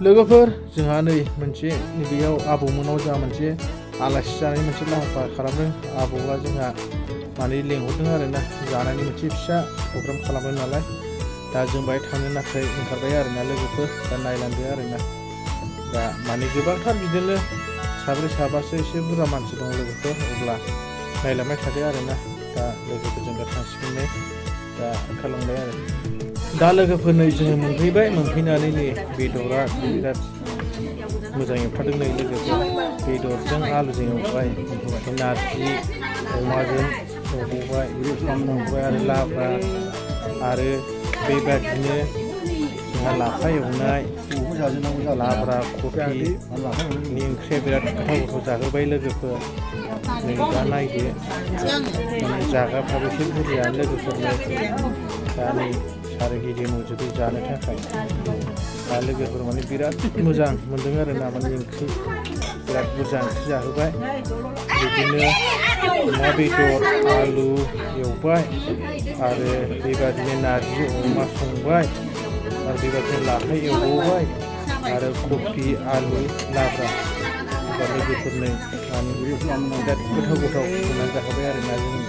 लोगोफोर जोंहा नै मोनसे नैबेयाव आबौमोनाव जोंहा मोनसे आलासि जानायनि मोनसे लाहार फाहार खालामदों। आबौआ जोंहा माने लेंहरदों आरोना जानायनि मोनसे फिसा प्रग्राम खालामदों नालाय दा जों बाहाय थांनो नाथाय ओंखारबाय आरोना लोगोफोर दा नायलांदो आरोना दा माने गोबांथार बिदिनो साब्रै साबासो एसे बुरजा मानसि दं लोगोफोर अब्ला नायलांबाय थादो आरोना दा लोगोफोरजों दा थांसिगोन दा ओंखारलांबाय आरो दा लोगोफोर नै जोङो मोनफैबाय मोनफैनानै नै बेदरा बिराद मोजां एवथारदों नै लोगोफोर बेदरजों आलुजों एवबाय नारजि अमाजों एवबाय एवबाय आरो लाब्रा आरो बेबायदिनो जोंहा लाफा एवनाय लाब्रा कफि ओंख्रिया बिराद गोथाव जाहोबाय लोगोफोर नै दा नायदो माने जाग्राफ्राबो एसे बुरजायानो लोगोफोरनो दा नै सारिगिदि मौजोदै जानो थाखाय दा लोगोफोर माने बिराद मोजां मोनदों आरोना माने ओंख्रि बिराद बुरजा ओंख्रि जाहोबाय बिदिनो अमा बेदर आलु एवबाय आरो बेबादिनो नारजि अमा संबाय आरो बेबादिनो लाफा एवबावबाय आरो कफि आलु लाब्रा दा लोगोफोरनो माने बिराद गोथाव गोथाव संनानै जाहोबाय आरोना जों